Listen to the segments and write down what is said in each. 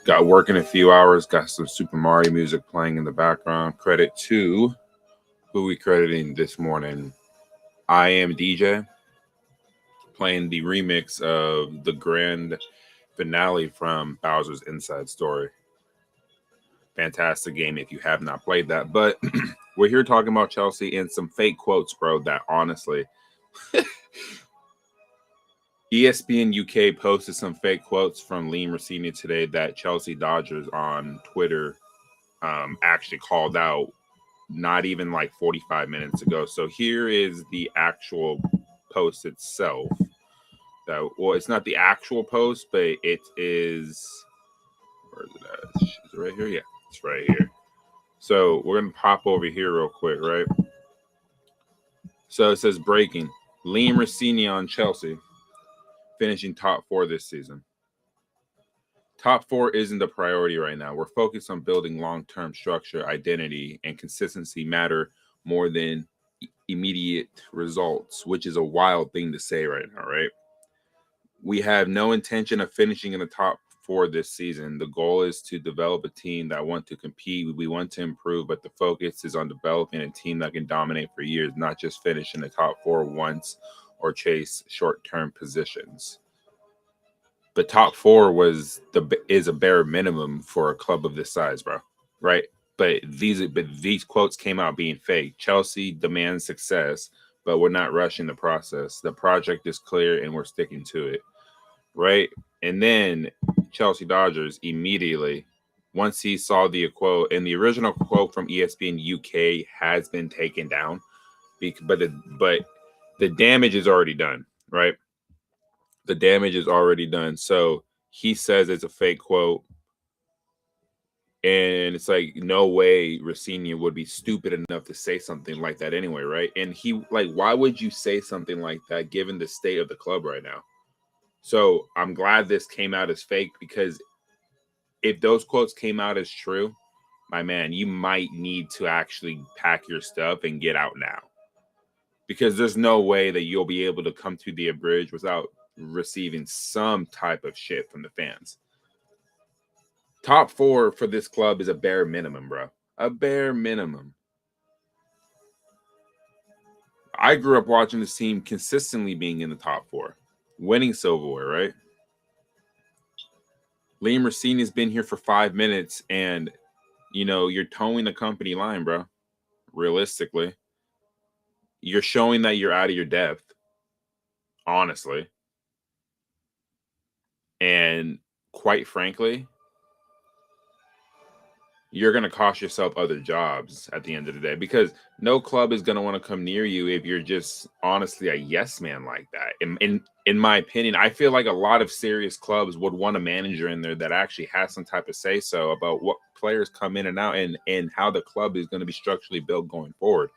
Got work in a few hours. Got some Super Mario music playing in the background. Credit to who we crediting this morning. I am DJ playing the remix of the grand finale from Bowser's Inside Story. Fantastic game if you have not played that. But we're here talking about Chelsea and some fake quotes, bro, that honestly ESPN UK posted some fake quotes from Liam Rosenior today that Chelsea Dodgers on Twitter actually called out not even like 45 minutes ago. So here is the actual post itself. Well, it's not the actual post, but it is. Where is it at? Is it right here? Yeah, it's right here. So we're going to pop over here real quick, right? So it says breaking. Liam Rosenior on Chelsea finishing top 4 this season. Top 4 isn't the priority right now. We're focused on building long-term structure, identity, and consistency matter more than immediate results, which is a wild thing to say right now, right? We have no intention of finishing in the top 4 this season. The goal is to develop a team that want to compete. We want to improve, but the focus is on developing a team that can dominate for years, not just finish in the top 4 once or chase short-term positions. The top 4 is a bare minimum for a club of this size, bro. Right? But these quotes came out being fake. Chelsea demands success, but we're not rushing the process. The project is clear and we're sticking to it. Right? And then Chelsea Dodgers immediately, once he saw the quote, and the original quote from ESPN UK has been taken down, but the damage is already done, right? The damage is already done. So he says it's a fake quote. And it's like, no way Rosenior would be stupid enough to say something like that anyway, right? And he, like, why would you say something like that given the state of the club right now? So I'm glad this came out as fake, because if those quotes came out as true, my man, you might need to actually pack your stuff and get out now. Because there's no way that you'll be able to come to the bridge without receiving some type of shit from the fans. Top 4 for this club is a bare minimum, bro. A bare minimum. I grew up watching this team consistently being in the top 4, winning silverware, right? Liam Rosenior's been here for 5 minutes, and you're towing the company line, bro. Realistically, you're showing that you're out of your depth, honestly. And quite frankly, you're going to cost yourself other jobs at the end of the day, because no club is going to want to come near you if you're just honestly a yes man like that. In my opinion, I feel like a lot of serious clubs would want a manager in there that actually has some type of say so about what players come in and out, and how the club is going to be structurally built going forward.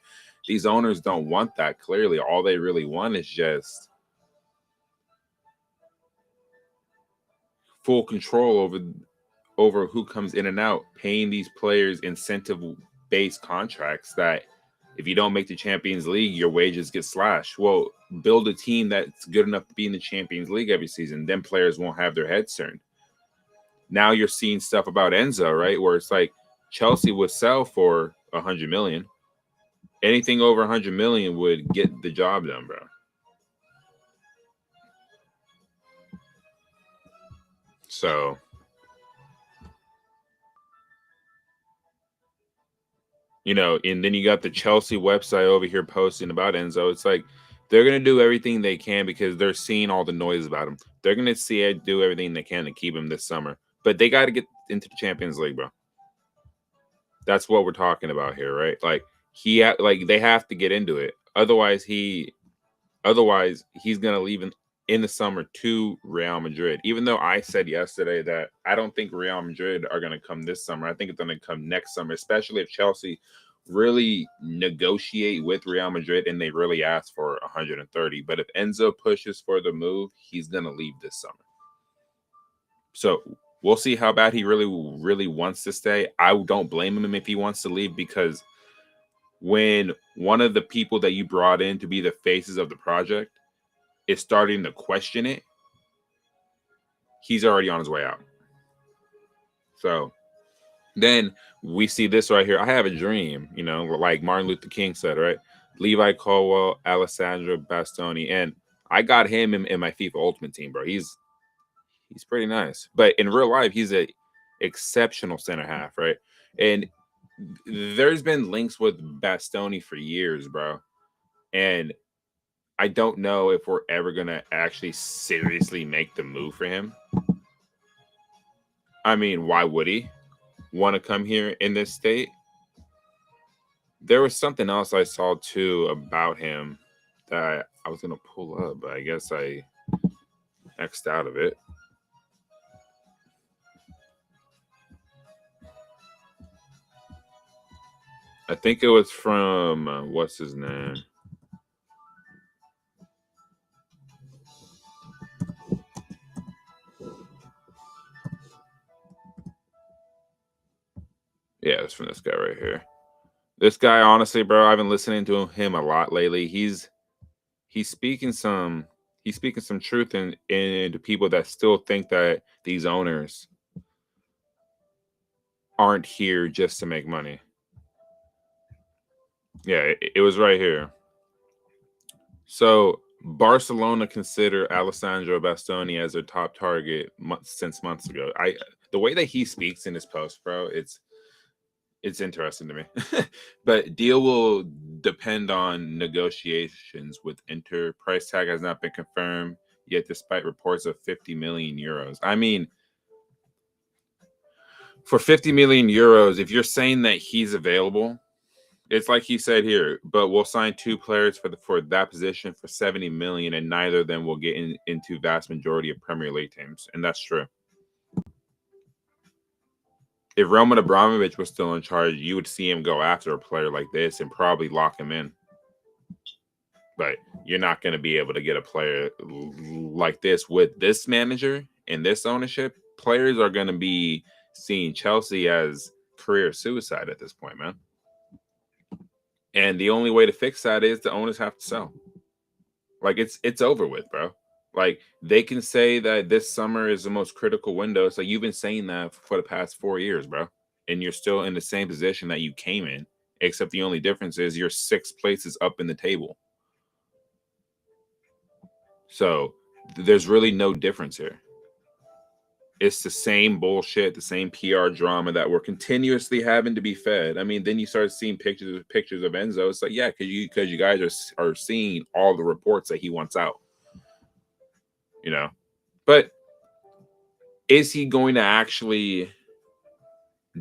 These owners don't want that. Clearly, all they really want is just full control over who comes in and out, paying these players incentive-based contracts that if you don't make the Champions League, your wages get slashed. Well, build a team that's good enough to be in the Champions League every season. Then players won't have their heads turned. Now you're seeing stuff about Enzo, right? Where it's like Chelsea would sell for $100 million. Anything over $100 million would get the job done, bro. So and then you got the Chelsea website over here posting about Enzo. It's like they're going to do everything they can because they're seeing all the noise about him. They're going to do everything they can to keep him this summer. But they got to get into the Champions League, bro. That's what we're talking about here, right? Like they have to get into it. Otherwise he's going to leave in the summer to Real Madrid. Even though I said yesterday that I don't think Real Madrid are going to come this summer. I think it's going to come next summer, especially if Chelsea really negotiate with Real Madrid and they really ask for 130. But if Enzo pushes for the move, he's going to leave this summer. So we'll see how bad he really wants to stay. I don't blame him if he wants to leave, because when one of the people that you brought in to be the faces of the project is starting to question it, he's already on his way out. So then we see this right here. I have a dream, like Martin Luther King said, right? Levi Colwell, Alessandro Bastoni, and I got him in my FIFA Ultimate Team, bro. He's pretty nice, but in real life, he's a exceptional center half, right? And there's been links with Bastoni for years, bro, and I don't know if we're ever gonna actually seriously make the move for him. I mean, why would he want to come here in this state? There was something else I saw too about him that I was gonna pull up, but I guess I X'd out of it. I think it was from what's his name? Yeah, it's from this guy right here. This guy, honestly, bro, I've been listening to him a lot lately. He's speaking some truth into people that still think that these owners aren't here just to make money. Yeah, it was right here. So Barcelona consider Alessandro Bastoni as their top target since months ago. The way that he speaks in his post, bro, it's interesting to me. But deal will depend on negotiations with Inter. Price tag has not been confirmed yet, despite reports of 50 million euros. I mean, for 50 million euros, if you're saying that he's available, it's like he said here, but we'll sign two players for that position for 70 million, and neither of them will get into vast majority of Premier League teams, and that's true. If Roman Abramovich was still in charge, you would see him go after a player like this and probably lock him in. But you're not going to be able to get a player like this with this manager and this ownership. Players are going to be seeing Chelsea as career suicide at this point, man. And the only way to fix that is the owners have to sell. Like it's over with, bro. Like they can say that this summer is the most critical window. It's like you've been saying that for the past 4 years, bro. And you're still in the same position that you came in, except the only difference is you're 6 places up in the table. So there's really no difference here. It's the same bullshit, the same PR drama that we're continuously having to be fed. I mean, then you start seeing pictures of Enzo. It's like, yeah, because you guys are seeing all the reports that he wants out. But is he going to actually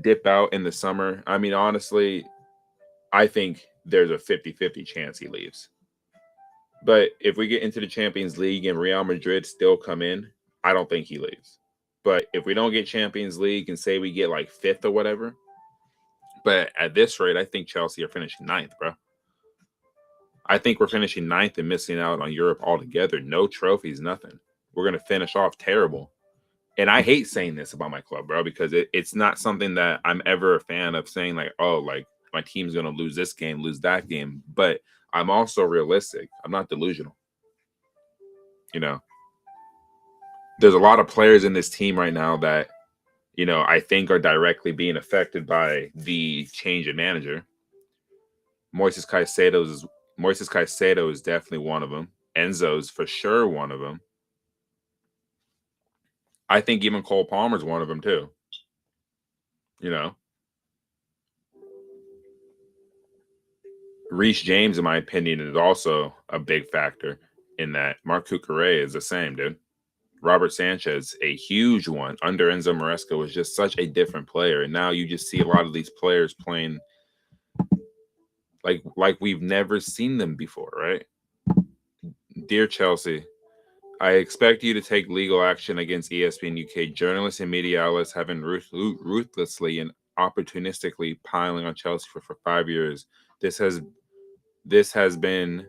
dip out in the summer? I mean, honestly, I think there's a 50-50 chance he leaves. But if we get into the Champions League and Real Madrid still come in, I don't think he leaves. But if we don't get Champions League and say we get like 5th or whatever, but at this rate, I think Chelsea are finishing 9th, bro. I think we're finishing 9th and missing out on Europe altogether. No trophies, nothing. We're going to finish off terrible. And I hate saying this about my club, bro, because it's not something that I'm ever a fan of saying like, oh, like my team's going to lose this game, lose that game. But I'm also realistic. I'm not delusional. There's a lot of players in this team right now that, I think are directly being affected by the change in manager. Moises Caicedo is definitely one of them. Enzo's for sure one of them. I think even Cole Palmer's one of them too. Reece James, in my opinion, is also a big factor in that. Marc Cucurella is the same, dude. Robert Sanchez, a huge one. Under Enzo Maresca was just such a different player. And now you just see a lot of these players playing like we've never seen them before, right? Dear Chelsea, I expect you to take legal action against ESPN UK. Journalists and media outlets have been ruthlessly and opportunistically piling on Chelsea for 5 years. This has been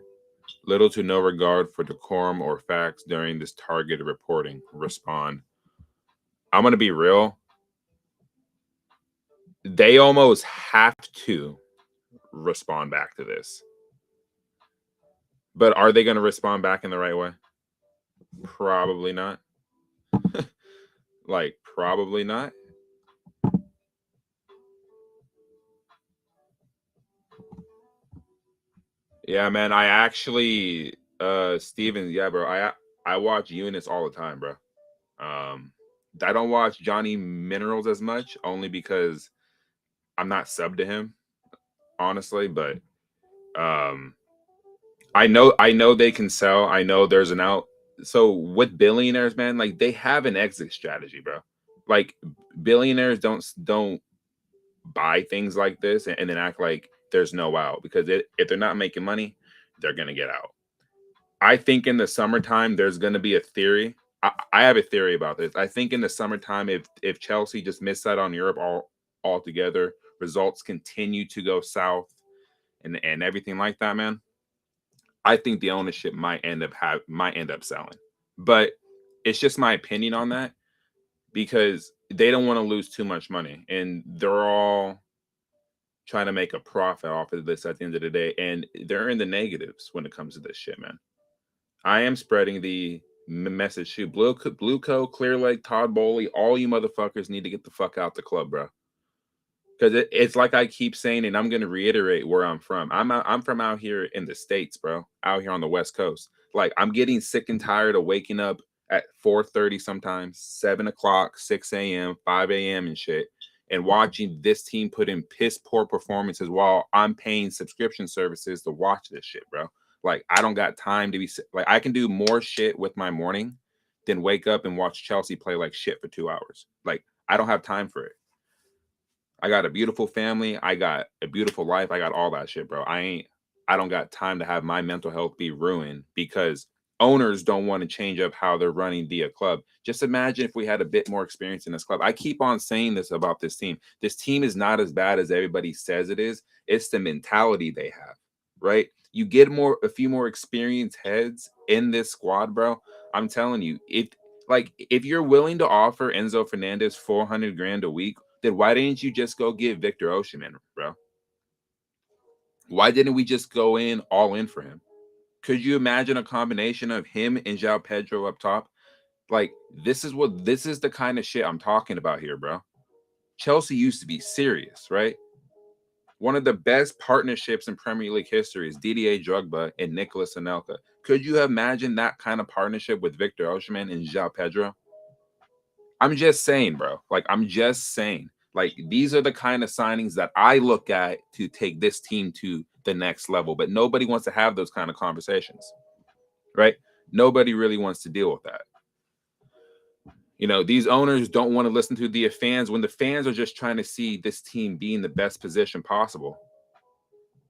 little to no regard for decorum or facts during this targeted reporting. Respond. I'm going to be real. They almost have to respond back to this. But are they going to respond back in the right way? Probably not. Probably not. Yeah, man. I actually, Steven, yeah, bro. I watch Eunice all the time, bro. Um, I don't watch Johnny Minerals as much, only because I'm not sub to him, honestly. But um, I know they can sell. I know there's an out. So with billionaires, man, like they have an exit strategy, bro. Like billionaires don't buy things like this and then act like there's no out because if they're not making money, they're gonna get out. I think in the summertime there's gonna be a theory. I have a theory about this. I think in the summertime, if Chelsea just missed out on Europe altogether, results continue to go south and everything like that, man. I think the ownership might end up selling. But it's just my opinion on that because they don't want to lose too much money and they're all trying to make a profit off of this at the end of the day and they're in the negatives when it comes to this shit, man. I am spreading the message to Blueco, Clear Lake, Todd Bowley, all you motherfuckers need to get the fuck out the club, bro. Because it's like I keep saying, and I'm going to reiterate where I'm from. I'm from out here in the States, bro. Out here on the West Coast. Like I'm getting sick and tired of waking up at 4:30 sometimes, 7 o'clock, 6 a.m., 5 a.m. and shit, and watching this team put in piss poor performances while I'm paying subscription services to watch this shit, bro. Like I don't got time to be like I can do more shit with my morning than wake up and watch Chelsea play like shit for 2 hours. Like I don't have time for it. I got a beautiful family. I got a beautiful life. I got all that shit, bro. I don't got time to have my mental health be ruined because owners don't want to change up how they're running the club. Just imagine if we had a bit more experience in this club. I keep on saying this about this team. This team is not as bad as everybody says it is. It's the mentality they have, right? You get a few more experienced heads in this squad, bro. I'm telling you, if you're willing to offer Enzo Fernandez 400 grand a week, then why didn't you just go get Victor Osimhen, bro? Why didn't we just go in all in for him? Could you imagine a combination of him and João Pedro up top? Like this is the kind of shit I'm talking about here, bro. Chelsea used to be serious, right? One of the best partnerships in Premier League history is Didier Drogba and Nicolas Anelka. Could you imagine that kind of partnership with Victor Osimhen and João Pedro? I'm just saying, bro. Like, I'm just saying. Like, these are the kind of signings that I look at to take this team to the next level. But nobody wants to have those kind of conversations, right? Nobody really wants to deal with that. You know, these owners don't want to listen to the fans when the fans are just trying to see this team be in the best position possible.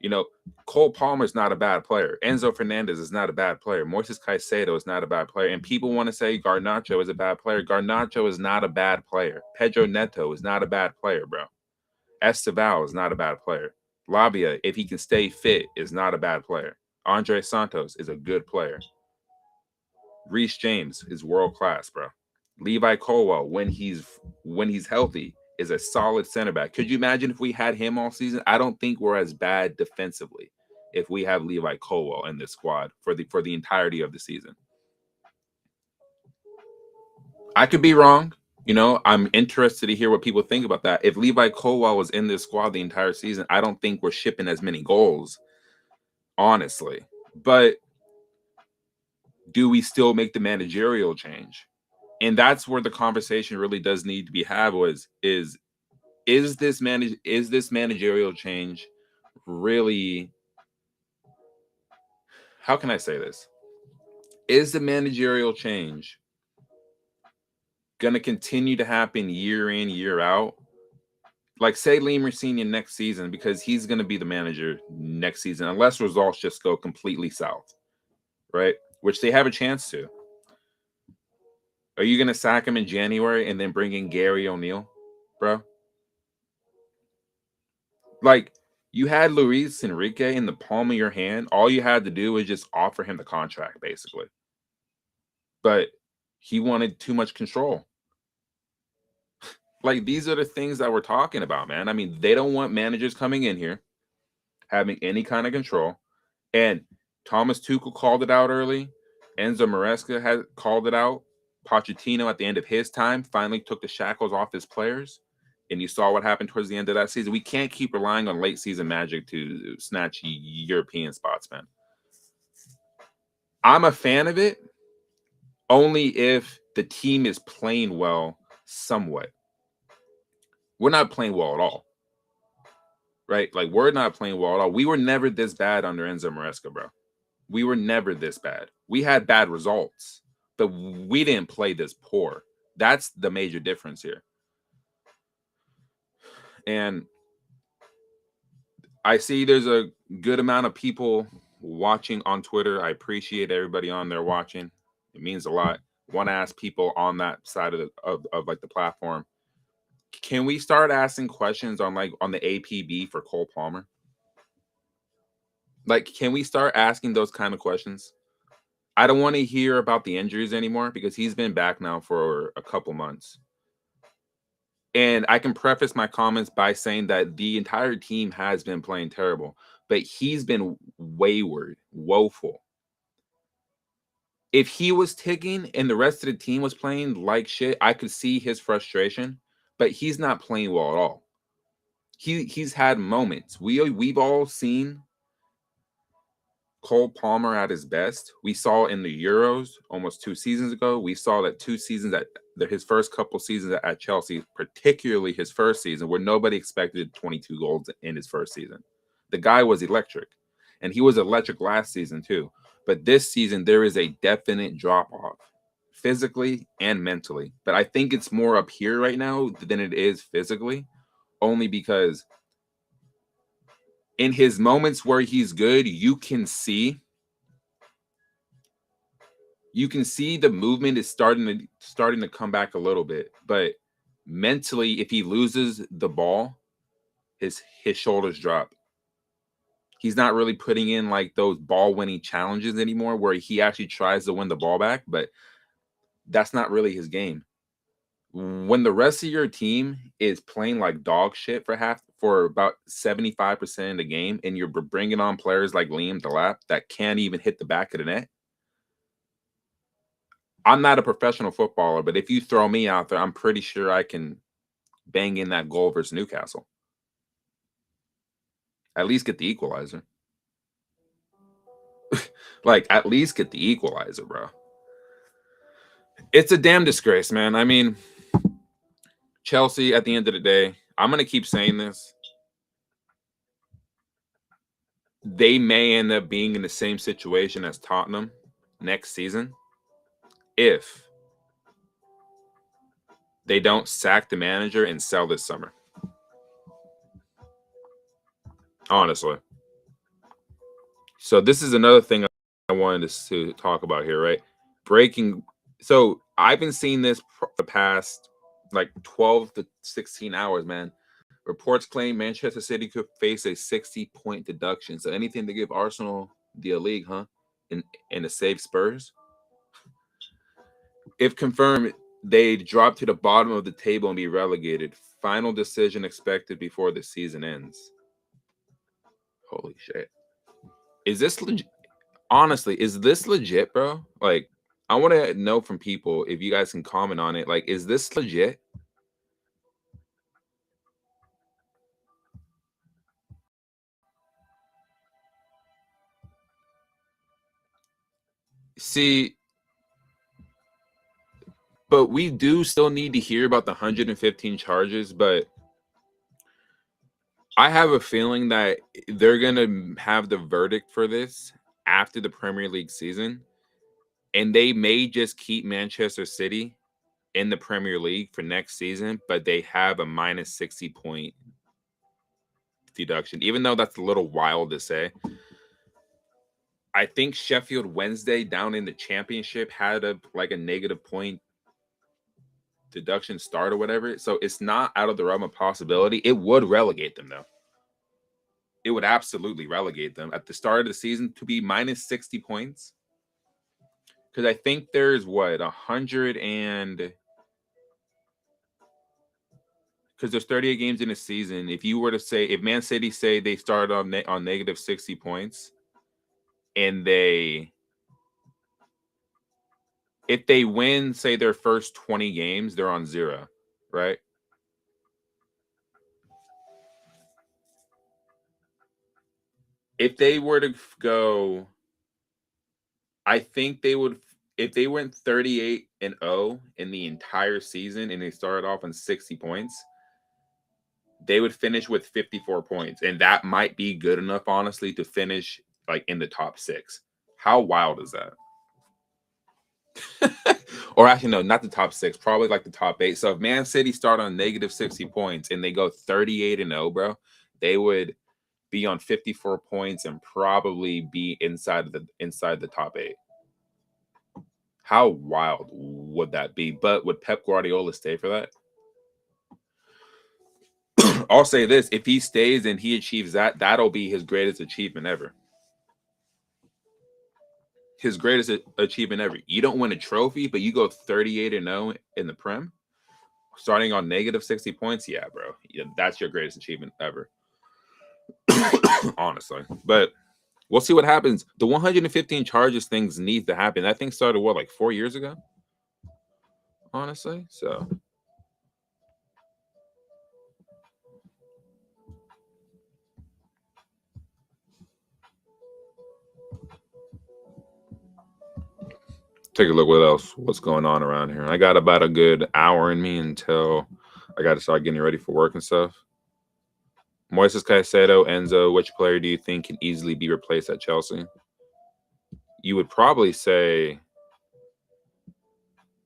You know, Cole Palmer is not a bad player. Enzo Fernandez is not a bad player. Moises Caicedo is not a bad player. And people want to say Garnacho is a bad player. Garnacho is not a bad player. Pedro Neto is not a bad player, bro. Esteval is not a bad player. Labia, if he can stay fit, is not a bad player. Andre Santos is a good player. Reece James is world class, bro. Levi Colwell, when he's healthy, is a solid center back. Could you imagine if we had him all season? I don't think we're as bad defensively if we have Levi Colwell in this squad for the entirety of the season. I could be wrong. You know, I'm interested to hear what people think about that. If Levi Colwell was in this squad the entire season, I don't think we're shipping as many goals, honestly. But do we still make the managerial change? And that's where the conversation really does need to be had is this managerial change really, how can I say this? Is the managerial change going to continue to happen year in, year out? Like, say Liam Rosenior next season, because he's going to be the manager next season, unless results just go completely south, right? Which they have a chance to. Are you going to sack him in January and then bring in Gary O'Neill, bro? Like, you had Luis Enrique in the palm of your hand. All you had to do was just offer him the contract, basically. But he wanted too much control. Like, these are the things that we're talking about, man. I mean, they don't want managers coming in here having any kind of control. And Thomas Tuchel called it out early. Enzo Maresca had called it out. Pochettino, at the end of his time, finally took the shackles off his players. And you saw what happened towards the end of that season. We can't keep relying on late season magic to snatch European spots, man. I'm a fan of it only if the team is playing well somewhat. We're not playing well at all, right? Like, we're not playing well at all. We were never this bad under Enzo Maresca, bro. We were never this bad. We had bad results, but we didn't play this poor. That's the major difference here. And I see there's a good amount of people watching on Twitter. I appreciate everybody on there watching. It means a lot. Want to ask people on that side of like the platform, can we start asking questions on the APB for Cole Palmer? Like, can we start asking those kind of questions? I don't want to hear about the injuries anymore because he's been back now for a couple months. And I can preface my comments by saying that the entire team has been playing terrible, but he's been wayward, woeful. If he was ticking and the rest of the team was playing like shit, I could see his frustration, but he's not playing well at all. He's had moments. We've all seen Cole Palmer at his best. We saw in the Euros almost 2 seasons ago. We saw that 2 seasons his first couple seasons at Chelsea, particularly his first season, where nobody expected 22 goals in his first season. The guy was electric, and he was electric last season too. But this season, there is a definite drop off, physically and mentally. But I think it's more up here right now than it is physically, only because in his moments where he's good, you can see the movement is starting to come back a little bit. But mentally, if he loses the ball, his shoulders drop. He's not really putting in like those ball winning challenges anymore where he actually tries to win the ball back, but that's not really his game. When the rest of your team is playing like dog shit for about 75% of the game, and you're bringing on players like Liam Delap that can't even hit the back of the net. I'm not a professional footballer, but if you throw me out there, I'm pretty sure I can bang in that goal versus Newcastle. At least get the equalizer. Like, at least get the equalizer, bro. It's a damn disgrace, man. I mean, Chelsea, at the end of the day, I'm going to keep saying this. They may end up being in the same situation as Tottenham next season if they don't sack the manager and sell this summer. Honestly. So this is another thing I wanted to talk about here, right? Breaking. So I've been seeing this the past like 12 to 16 hours, man. Reports claim Manchester City could face a 60-point deduction. So anything to give Arsenal the league, huh? And to save Spurs. If confirmed, they drop to the bottom of the table and be relegated. Final decision expected before the season ends. Holy shit. Is this legit? Honestly, is this legit, bro? Like, I want to know from people if you guys can comment on it. Like, is this legit? See, but we do still need to hear about the 115 charges, but I have a feeling that they're going to have the verdict for this after the Premier League season, and they may just keep Manchester City in the Premier League for next season, but they have a minus 60-point deduction, even though that's a little wild to say. I think Sheffield Wednesday down in the championship had a negative point deduction start or whatever. So it's not out of the realm of possibility. It would relegate them though. It would absolutely relegate them at the start of the season to be minus 60 points. Because I think there's what 100 and because there's 38 games in a season. If you were to say if Man City say they started on negative 60 points and if they win, say their first 20 games, they're on 0, right? if they were to go, I think they would. If they went 38-0 in the entire season and they started off on 60 points, they would finish with 54 points, and that might be good enough, honestly, to finish like in the top 6. How wild is that? Or actually, no, not the top 6, probably like the top 8. So if Man City start on negative 60 points and they go 38-0, bro, they would be on 54 points and probably be inside the top 8. How wild would that be? But would Pep Guardiola stay for that? I'll say this: if he stays and he achieves that, that'll be his greatest achievement ever. His greatest achievement ever. You don't win a trophy, but you go 38-0 in the Prem, starting on negative 60 points. Yeah, bro, yeah, that's your greatest achievement ever. Honestly, but we'll see what happens. The 115 charges things needs to happen. That thing started what, like 4 years ago? Honestly, so take a look what's going on around here. I got about a good hour in me until I got to start getting ready for work and stuff. Moises Caicedo, Enzo, which player do you think can easily be replaced at Chelsea? You would probably say,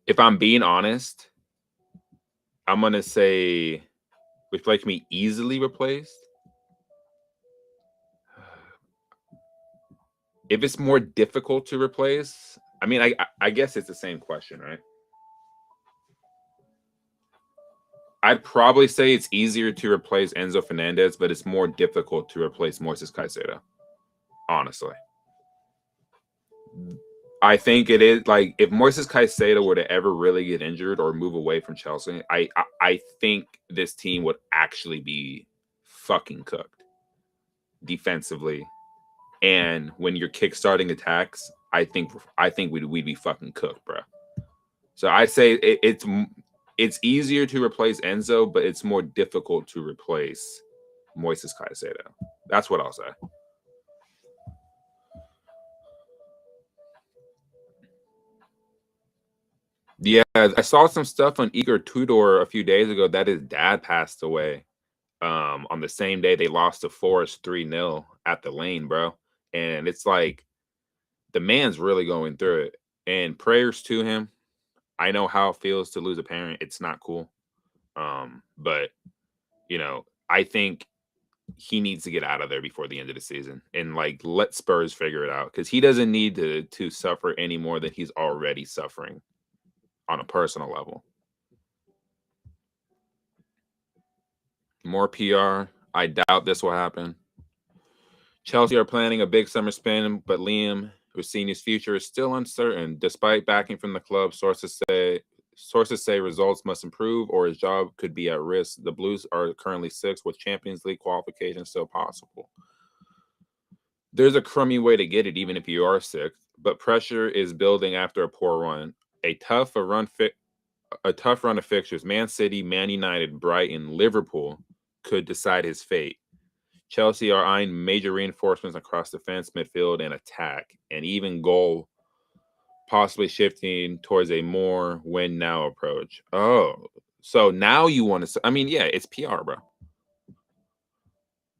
if I'm being honest, I'm gonna say which player can be easily replaced. If it's more difficult to replace, I mean, I guess it's the same question, right? I'd probably say it's easier to replace Enzo Fernandez, but it's more difficult to replace Moises Caicedo. Honestly, I think it is like if Moises Caicedo were to ever really get injured or move away from Chelsea, I think this team would actually be fucking cooked defensively. And when you're kickstarting attacks, I think we'd be fucking cooked, bro. So I say it's easier to replace Enzo, but it's more difficult to replace Moises Caicedo. That's what I'll say. Yeah, I saw some stuff on Igor Tudor a few days ago that his dad passed away on the same day they lost to Forest 3-0 at the Lane, bro. And it's like the man's really going through it. And prayers to him. I know how it feels to lose a parent. It's not cool. But I think he needs to get out of there before the end of the season and like let Spurs figure it out because he doesn't need to suffer any more than he's already suffering on a personal level. More PR. I doubt this will happen. Chelsea are planning a big summer spin, but Liam Rosenior's future is still uncertain. Despite backing from the club, sources say results must improve or his job could be at risk. The Blues are currently sixth with Champions League qualification still possible. There's a crummy way to get it, even if you are sixth, but pressure is building after a poor run. A tough run of fixtures. Man City, Man United, Brighton, Liverpool could decide his fate. Chelsea are eyeing major reinforcements across defense, midfield, and attack, and even goal possibly shifting towards a more win now approach. Oh, so now you want to? I mean, yeah, it's PR, bro.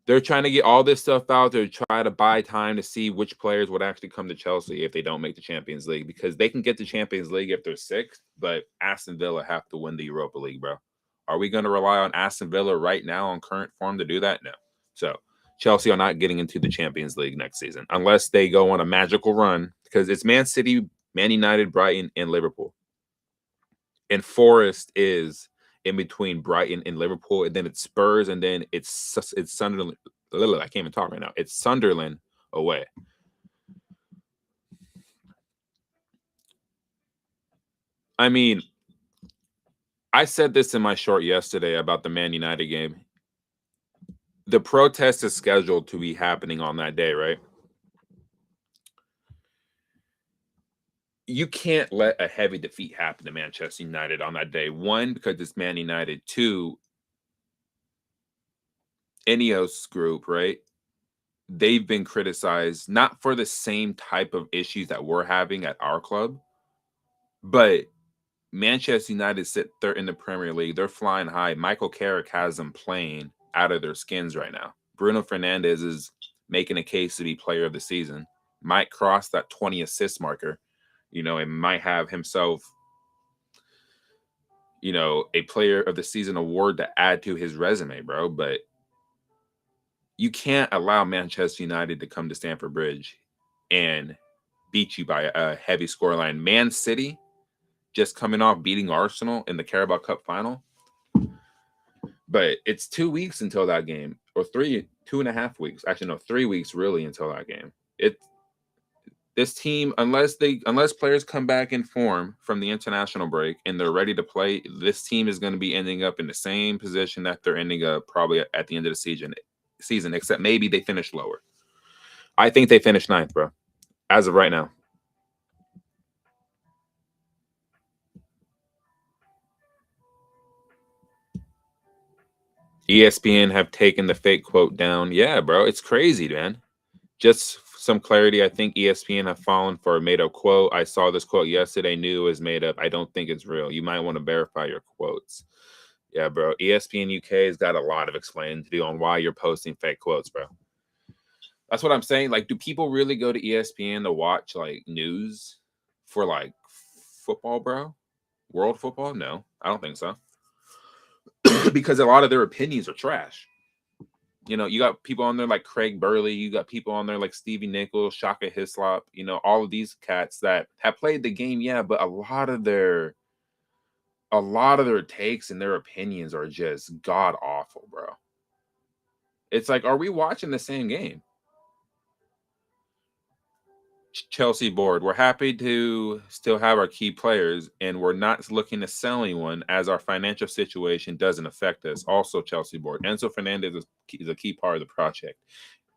They're trying to get all this stuff out there to try to buy time to see which players would actually come to Chelsea if they don't make the Champions League because they can get the Champions League if they're sixth, but Aston Villa have to win the Europa League, bro. Are we going to rely on Aston Villa right now on current form to do that? No. So Chelsea are not getting into the Champions League next season unless they go on a magical run because it's Man City, Man United, Brighton, and Liverpool. And Forest is in between Brighton and Liverpool, and then it's Spurs, and then it's Sunderland. I can't even talk right now. It's Sunderland away. I mean, I said this in my short yesterday about the Man United game. The protest is scheduled to be happening on that day, right? You can't let a heavy defeat happen to Manchester United on that day. One, because it's Man United. Two, Ineos group, right? they've been criticized not for the same type of issues that we're having at our club, but Manchester United sit third in the Premier League. They're flying high. Michael Carrick has them playing out of their skins right now. Bruno Fernandes is making a case to be player of the season. Might cross that 20 assist marker, and might have himself, a player of the season award to add to his resume, bro. But you can't allow Manchester United to come to Stamford Bridge and beat you by a heavy scoreline. Man City just coming off beating Arsenal in the Carabao Cup final. But it's 2 weeks until that game, or 2.5 weeks. Actually, no, 3 weeks really until that game. This team, unless players come back in form from the international break and they're ready to play, this team is going to be ending up in the same position that they're ending up probably at the end of the season, except maybe they finish lower. I think they finished ninth, bro, as of right now. ESPN have taken the fake quote down. Yeah, bro, it's crazy, man. Just some clarity. I think ESPN have fallen for a made-up quote. I saw this quote yesterday, knew it was made up. I don't think it's real. You might want to verify your quotes. Yeah, bro. ESPN UK has got a lot of explaining to do on why you're posting fake quotes, bro. That's what I'm saying. Like, do people really go to ESPN to watch like news for like football, bro? World football? No, I don't think so. Because a lot of their opinions are trash. You got people on there like Craig Burley. You got people on there like Stevie Nichols, Shaka Hislop. All of these cats that have played the game, yeah, but a lot of their takes and their opinions are just god awful, bro. It's like, are we watching the same game? Chelsea board. We're happy to still have our key players, and we're not looking to sell anyone as our financial situation doesn't affect us. Also, Chelsea board. Enzo Fernandez is a key part of the project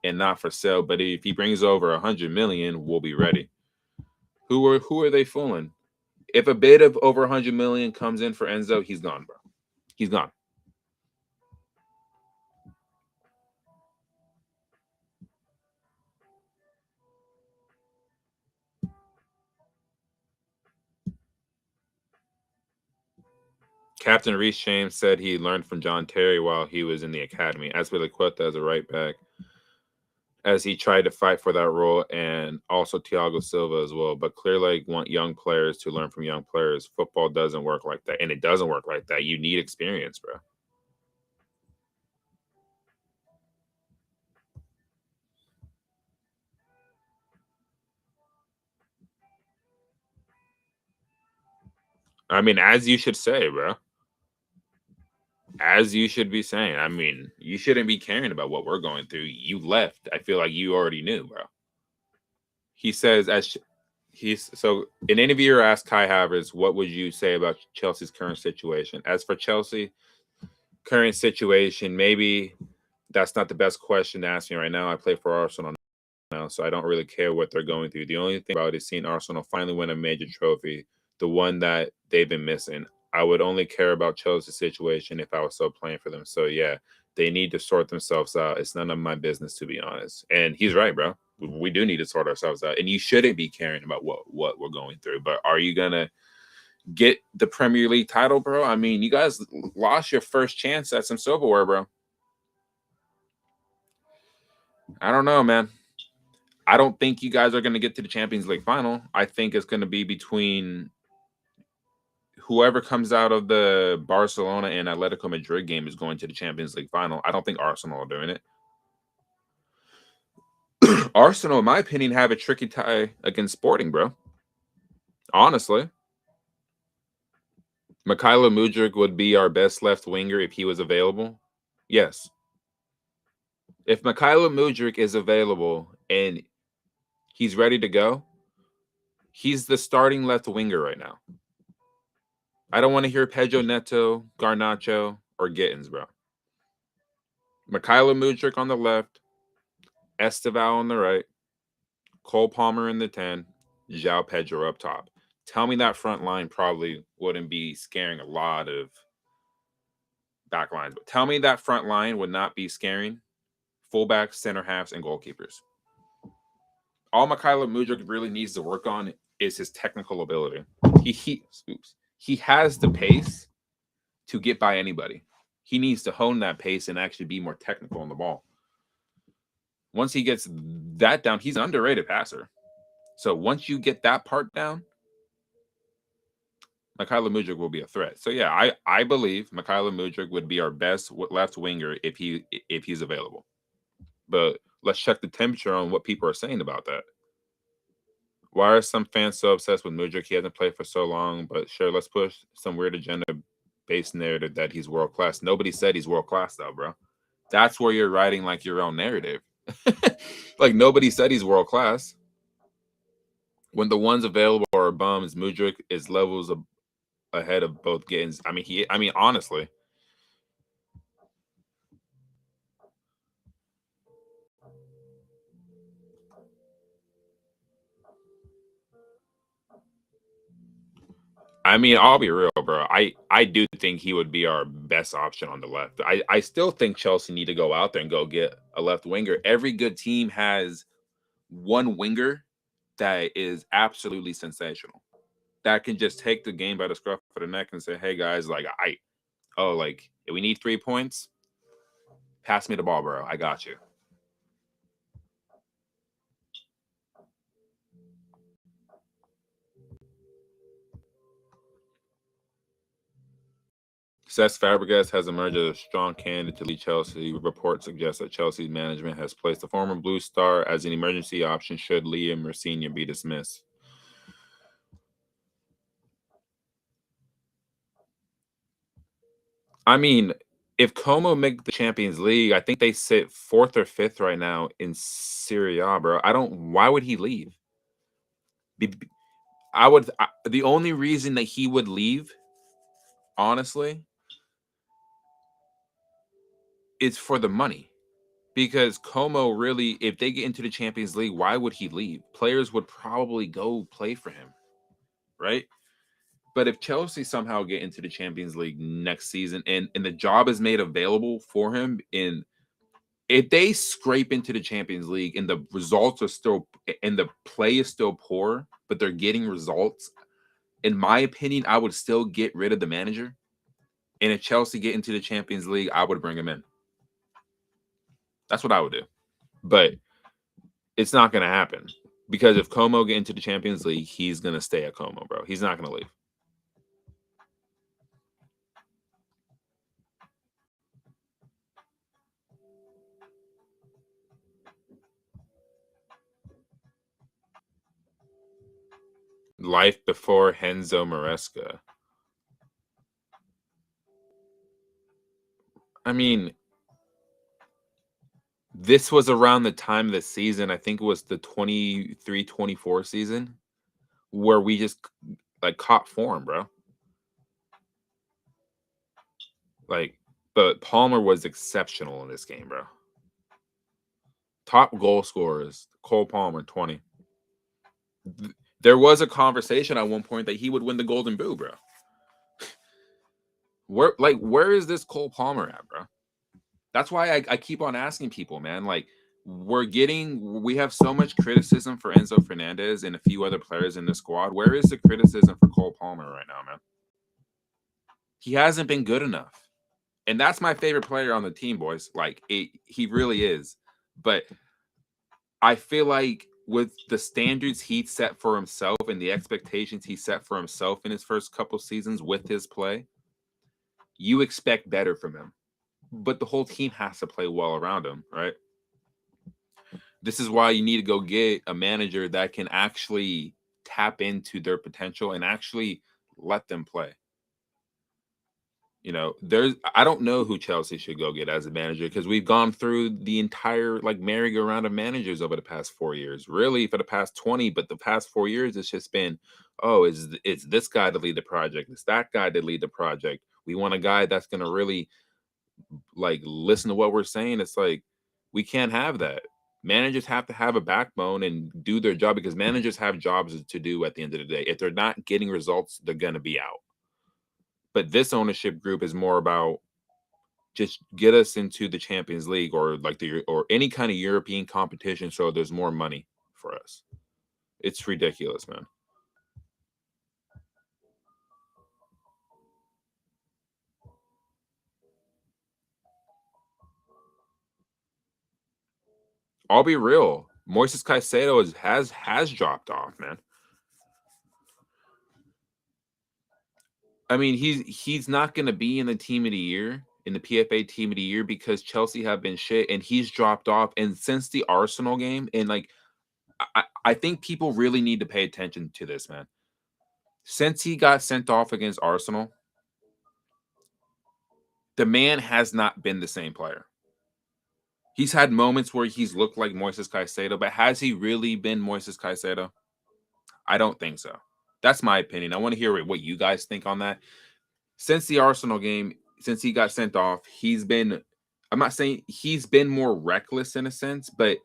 and not for sale. But if he brings over 100 million, we'll be ready. Who are they fooling? If a bid of over 100 million comes in for Enzo, he's gone, bro. He's gone. Captain Reece James said he learned from John Terry while he was in the academy. Azpilicueta as a right back, as he tried to fight for that role, and also Thiago Silva as well. But clearly, want young players to learn from young players. Football doesn't work like that, and it doesn't work like that. You need experience, bro. I mean, as you should say, bro. As you should be saying. I mean, you shouldn't be caring about what we're going through. You left. I feel like you already knew, bro. He says, he's so in an interview asked Kai Havertz, what would you say about Chelsea's current situation? As for Chelsea, current situation, maybe that's not the best question to ask me right now. I play for Arsenal now, so I don't really care what they're going through. The only thing about it is seeing Arsenal finally win a major trophy, the one that they've been missing. I would only care about Chelsea's situation if I was still playing for them. So yeah, they need to sort themselves out. It's none of my business, to be honest. And he's right, bro. We do need to sort ourselves out. And you shouldn't be caring about what we're going through. But are you gonna get the Premier League title, bro? I mean, you guys lost your first chance at some silverware, bro. I don't know, man. I don't think you guys are going to get to the Champions League final. I think it's going to be between whoever comes out of the Barcelona and Atletico Madrid game is going to the Champions League final. I don't think Arsenal are doing it. Arsenal, in my opinion, have a tricky tie against Sporting, bro. Honestly. Mikhailo Mudryk would be our best left winger if he was available. Yes. If Mikhailo Mudryk is available and he's ready to go, he's the starting left winger right now. I don't want to hear Pedro Neto, Garnacho, or Gittins, bro. Mikhailo Mudryk on the left, Esteval on the right, Cole Palmer in the 10, João Pedro up top. Tell me that front line probably wouldn't be scaring a lot of back lines, but tell me that front line would not be scaring fullbacks, center halves, and goalkeepers. All Mikhailo Mudryk really needs to work on is his technical ability. He has the pace to get by anybody. He needs to hone that pace and actually be more technical on the ball. Once he gets that down, he's an underrated passer. So once you get that part down, Mikhailo Mudryk will be a threat. So yeah, I believe Mikhailo Mudryk would be our best left winger if he's available. But let's check the temperature on what people are saying about that. Why are some fans so obsessed with Mudryk? He hasn't played for so long, but sure, let's push some weird agenda-based narrative that he's world class. Nobody said he's world class though, bro. That's where you're writing like your own narrative. Like nobody said he's world class. When the ones available are bums, Mudryk is levels ahead of both games. I mean, honestly. I mean, I'll be real, bro. I do think he would be our best option on the left. I still think Chelsea need to go out there and go get a left winger. Every good team has one winger that is absolutely sensational. That can just take the game by the scruff of the neck and say, "Hey guys, like if we need 3 points, pass me the ball, bro. I got you." Cesc Fabregas has emerged as a strong candidate to lead Chelsea. Reports suggest that Chelsea's management has placed the former Blue Star as an emergency option should Liam Rosenior be dismissed. I mean, if Como make the Champions League, I think they sit fourth or fifth right now in Serie A, bro. Why would he leave? The only reason that he would leave, honestly, is for the money. Because Como really, if they get into the Champions League, why would he leave? Players would probably go play for him, right? But if Chelsea somehow get into the Champions League next season and the job is made available for him if they scrape into the Champions League and the results are still and the play is still poor, but they're getting results, in my opinion, I would still get rid of the manager. And if Chelsea get into the Champions League, I would bring him in. That's what I would do. But it's not going to happen because if Como get into the Champions League, he's going to stay at Como, bro. He's not going to leave. Life before Henzo Maresca. I mean, this was around the time of the season. I think it was the 23-24 season where we just like caught form, bro. Like, but Palmer was exceptional in this game, bro. Top goal scorers, Cole Palmer, 20. There was a conversation at one point that he would win the Golden Boot, bro. Where is this Cole Palmer at, bro? That's why I keep on asking people, man. Like, we have so much criticism for Enzo Fernandez and a few other players in the squad. Where is the criticism for Cole Palmer right now, man? He hasn't been good enough. And that's my favorite player on the team, boys. Like, he really is. But I feel like with the standards he set for himself and the expectations he set for himself in his first couple seasons with his play, you expect better from him. But the whole team has to play well around him, right? This is why you need to go get a manager that can actually tap into their potential and actually let them play. You know, I don't know who Chelsea should go get as a manager because we've gone through the entire like merry-go-round of managers over the past 4 years, really for the past 20, but the past 4 years it's just been, oh, it's this guy to lead the project, it's that guy to lead the project. We want a guy that's gonna really like listen to what we're saying. It's like we can't have that. Managers have to have a backbone and do their job because managers have jobs to do at the end of the day. If they're not getting results, they're gonna be out. But this ownership group is more about just get us into the Champions League or like or any kind of European competition so there's more money for us. It's ridiculous, man. I'll be real. Moises Caicedo has dropped off, man. I mean, he's not going to be in the team of the year, in the PFA team of the year because Chelsea have been shit and he's dropped off. And since the Arsenal game, and like I think people really need to pay attention to this, man. Since he got sent off against Arsenal, the man has not been the same player. He's had moments where he's looked like Moises Caicedo, but has he really been Moises Caicedo? I don't think so. That's my opinion. I want to hear what you guys think on that. Since the Arsenal game, since he got sent off, he's been, I'm not saying he's been more reckless in a sense, but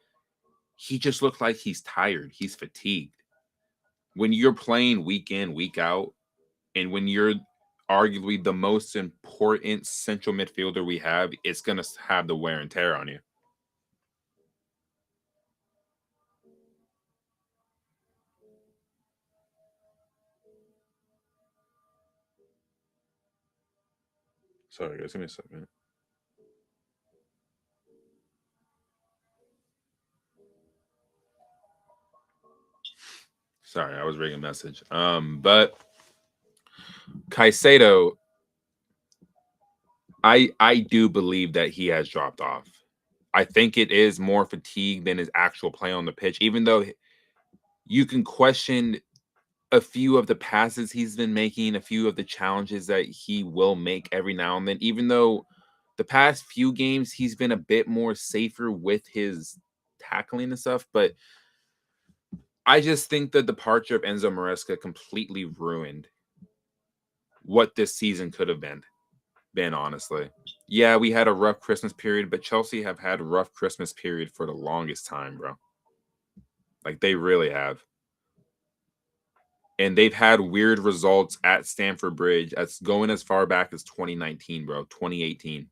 he just looked like he's tired. He's fatigued. When you're playing week in, week out, and when you're arguably the most important central midfielder we have, it's going to have the wear and tear on you. Sorry, guys. Give me a second. Sorry, I was reading a message. But Caicedo, I do believe that he has dropped off. I think it is more fatigue than his actual play on the pitch, even though you can question a few of the passes he's been making, a few of the challenges that he will make every now and then, even though the past few games he's been a bit more safer with his tackling and stuff. But I just think the departure of Enzo Maresca completely ruined what this season could have been honestly. Yeah, we had a rough Christmas period, but Chelsea have had a rough Christmas period for the longest time, bro. Like they really have. And they've had weird results at Stamford Bridge. That's going as far back as 2019, bro. 2018.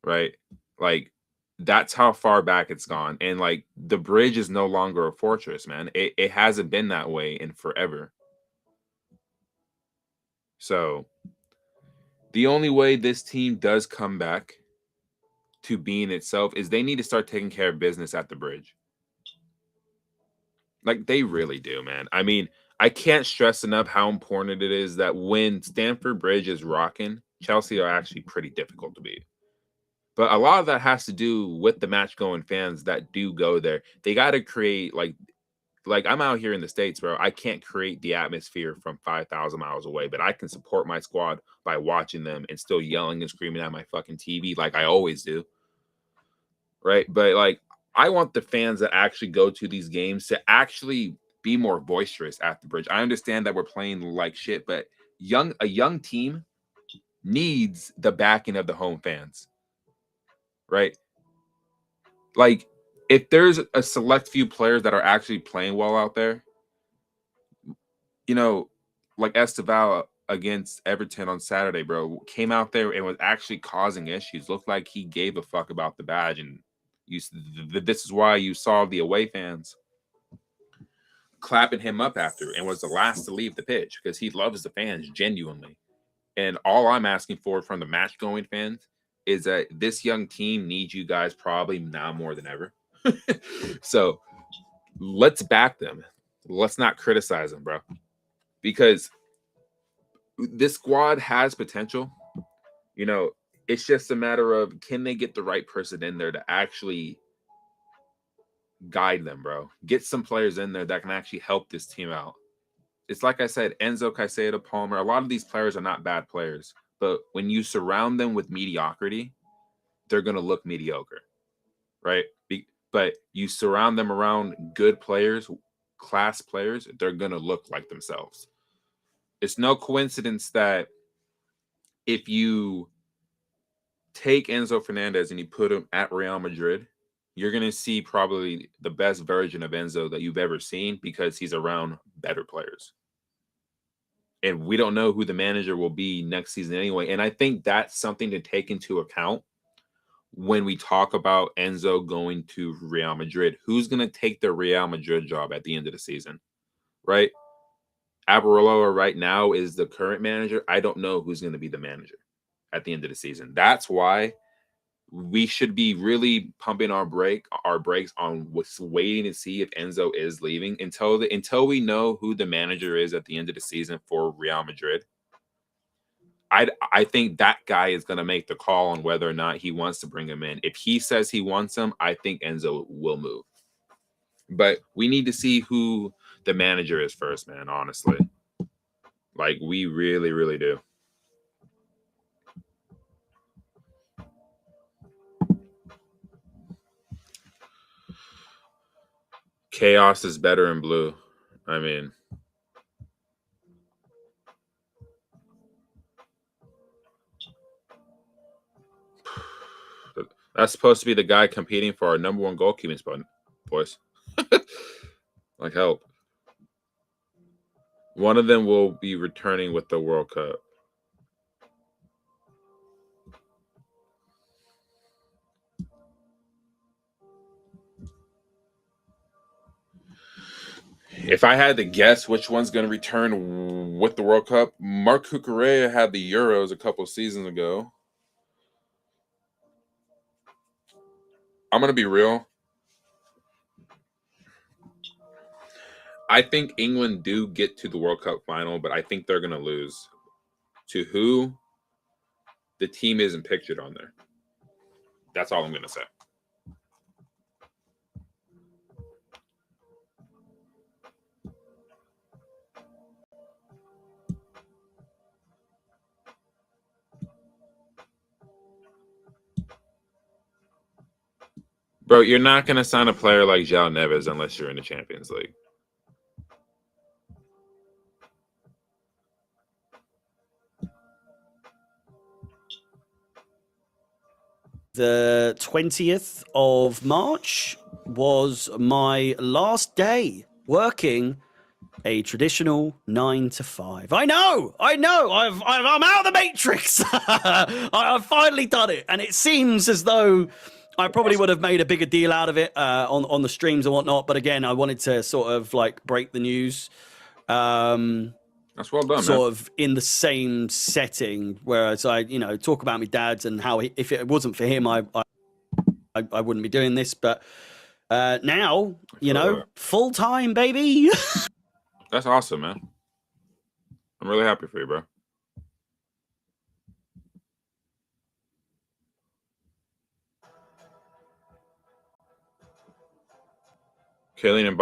Right? Like that's how far back it's gone. And like the bridge is no longer a fortress, man. It hasn't been that way in forever. So the only way this team does come back to being itself is they need to start taking care of business at the bridge. Like they really do, man. I mean, I can't stress enough how important it is that when Stamford Bridge is rocking, Chelsea are actually pretty difficult to beat. But a lot of that has to do with the match going fans that do go there. They got to create like I'm out here in the States, bro. I can't create the atmosphere from 5,000 miles away, but I can support my squad by watching them and still yelling and screaming at my fucking TV like I always do. Right? But like I want the fans that actually go to these games to actually be more boisterous at the bridge. I understand that we're playing like shit, but a young team needs the backing of the home fans, right? Like if there's a select few players that are actually playing well out there, you know, like Esteval against Everton on Saturday, bro, came out there and was actually causing issues. Looked like he gave a fuck about the badge, and this is why you saw the away fans clapping him up after and was the last to leave the pitch because he loves the fans genuinely. And all I'm asking for from the match going fans is that this young team needs you guys probably now more than ever. So let's back them. Let's not criticize them, bro, because this squad has potential. You know, it's just a matter of can they get the right person in there to actually guide them, bro. Get some players in there that can actually help this team out. It's like I said, Enzo, Caicedo, Palmer. A lot of these players are not bad players, but when you surround them with mediocrity, they're going to look mediocre, right? But you surround them around good players, class players, they're going to look like themselves. It's no coincidence that if you take Enzo Fernandez and you put him at Real Madrid, you're going to see probably the best version of Enzo that you've ever seen because he's around better players. And we don't know who the manager will be next season anyway. And I think that's something to take into account when we talk about Enzo going to Real Madrid. Who's going to take the Real Madrid job at the end of the season, right? Arbeloa right now is the current manager. I don't know who's going to be the manager at the end of the season. That's why we should be really pumping our brakes on what's waiting to see if Enzo is leaving until we know who the manager is at the end of the season for Real Madrid. I think that guy is going to make the call on whether or not he wants to bring him in. If he says he wants him, I think Enzo will move. But we need to see who the manager is first, man, honestly. Like, we really, really do. Chaos is better in blue. I mean, that's supposed to be the guy competing for our number one goalkeeping spot, boys. Like, help. One of them will be returning with the World Cup. If I had to guess which one's going to return with the World Cup, Mark Cucurella had the Euros a couple seasons ago. I'm going to be real. I think England do get to the World Cup final, but I think they're going to lose. To who? The team isn't pictured on there. That's all I'm going to say. Bro, you're not going to sign a player like João Neves unless you're in the Champions League. The 20th of March was my last day working a traditional 9 to 5. I know. I'm out of the matrix. I've finally done it, and it seems as though I probably would have made a bigger deal out of it on the streams and whatnot. But again, I wanted to sort of like break the news. That's well done, sort man. of in the same setting, whereas I, talk about my dad and how if it wasn't for him, I wouldn't be doing this. But now, full time, baby. That's awesome, man. I'm really happy for you, bro. Kylian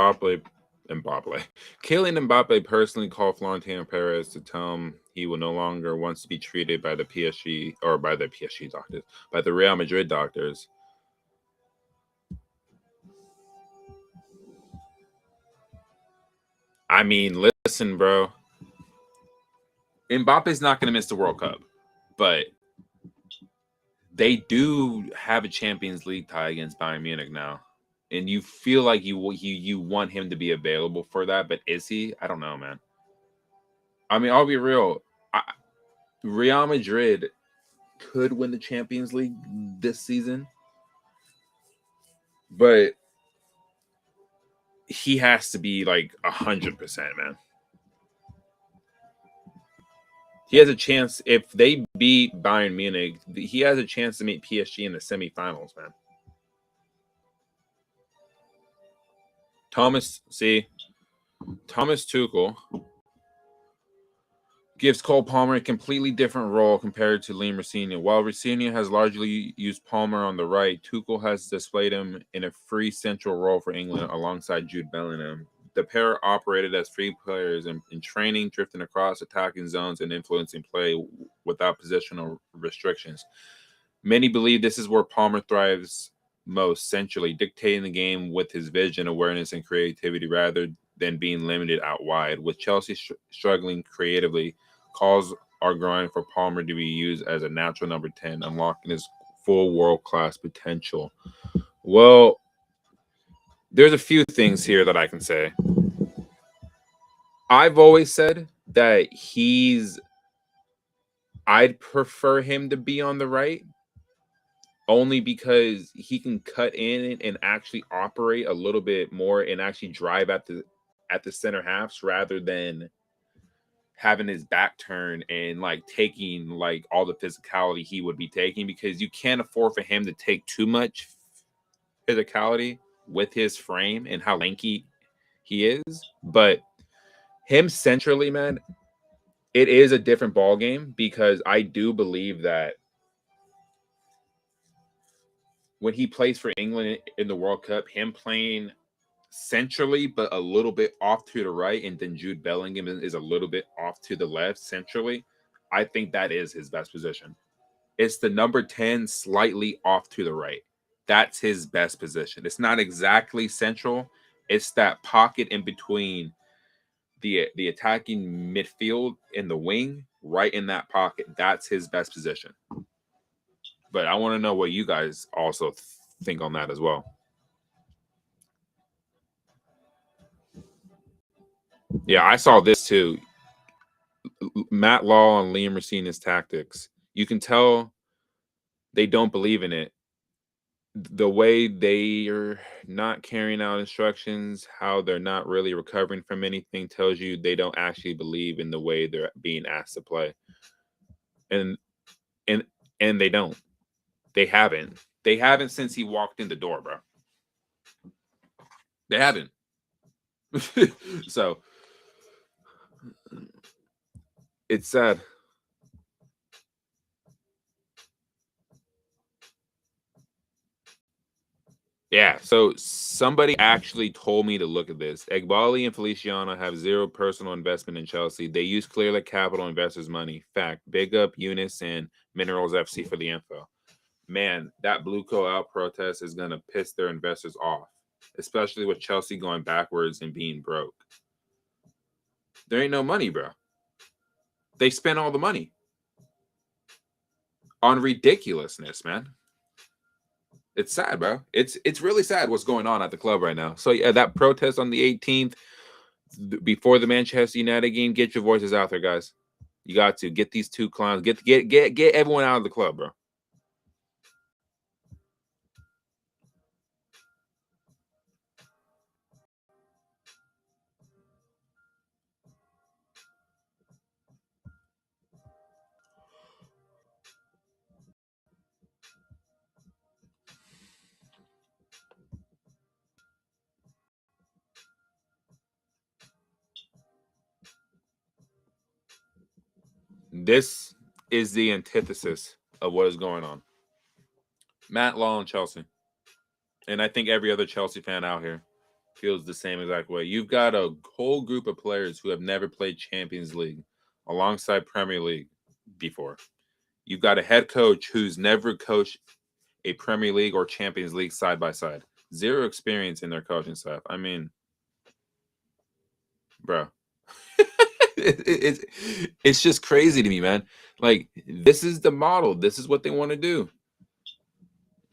Mbappe personally called Florentino Perez to tell him he will no longer wants to be treated by the PSG or by the PSG doctors, by the Real Madrid doctors. I mean, listen, bro. Mbappe's not going to miss the World Cup, but they do have a Champions League tie against Bayern Munich now. And you feel like you want him to be available for that, but is he? I don't know, man. I mean, I'll be real. Real Madrid could win the Champions League this season, but he has to be like 100%, man. He has a chance if they beat Bayern Munich. He has a chance to meet PSG in the semifinals, man. Thomas Tuchel gives Cole Palmer a completely different role compared to Liam Rosenior. While Rosenior has largely used Palmer on the right, Tuchel has displayed him in a free central role for England alongside Jude Bellingham. The pair operated as free players in training, drifting across attacking zones and influencing play without positional restrictions. Many believe this is where Palmer thrives most, centrally, dictating the game with his vision, awareness, and creativity rather than being limited out wide. With Chelsea struggling creatively, calls are growing for Palmer to be used as a natural number 10, unlocking his full world-class potential. Well, there's a few things here that I can say. I've always said that I'd prefer him to be on the right, only because he can cut in and actually operate a little bit more and actually drive at the center halves rather than having his back turned and like taking like all the physicality he would be taking, because you can't afford for him to take too much physicality with his frame and how lanky he is. But him centrally, man, it is a different ball game, because I do believe that when he plays for England in the World Cup, him playing centrally but a little bit off to the right, and then Jude Bellingham is a little bit off to the left centrally, I think that is his best position. It's the number 10 slightly off to the right. That's his best position. It's not exactly central. It's that pocket in between the attacking midfield and the wing, right in that pocket. That's his best position. But I want to know what you guys also think on that as well. Yeah, I saw this too. Matt Law and Liam Rosenior's tactics. You can tell they don't believe in it. The way they are not carrying out instructions, how they're not really recovering from anything, tells you they don't actually believe in the way they're being asked to play. And and and they don't. They haven't. They haven't since he walked in the door, bro. They haven't. So it's sad. Yeah, so somebody actually told me to look at this. Egbali and Feliciano have zero personal investment in Chelsea. They use Clearlake Capital investors' money. Fact. Big up Eunice and Minerals FC for the info. Man, that Blue Co out protest is going to piss their investors off, especially with Chelsea going backwards and being broke. There ain't no money, bro. They spent all the money on ridiculousness, man. It's sad, bro. It's really sad what's going on at the club right now. So yeah, that protest on the 18th before the Manchester United game, get your voices out there, guys. You got to get these two clowns, get everyone out of the club, bro. This is the antithesis of what is going on. Matt Law and Chelsea. And I think every other Chelsea fan out here feels the same exact way. You've got a whole group of players who have never played Champions League alongside Premier League before. You've got a head coach who's never coached a Premier League or Champions League side by side. Zero experience in their coaching staff. I mean, bro, it's just crazy to me, man. Like, this is the model. This is what they want to do.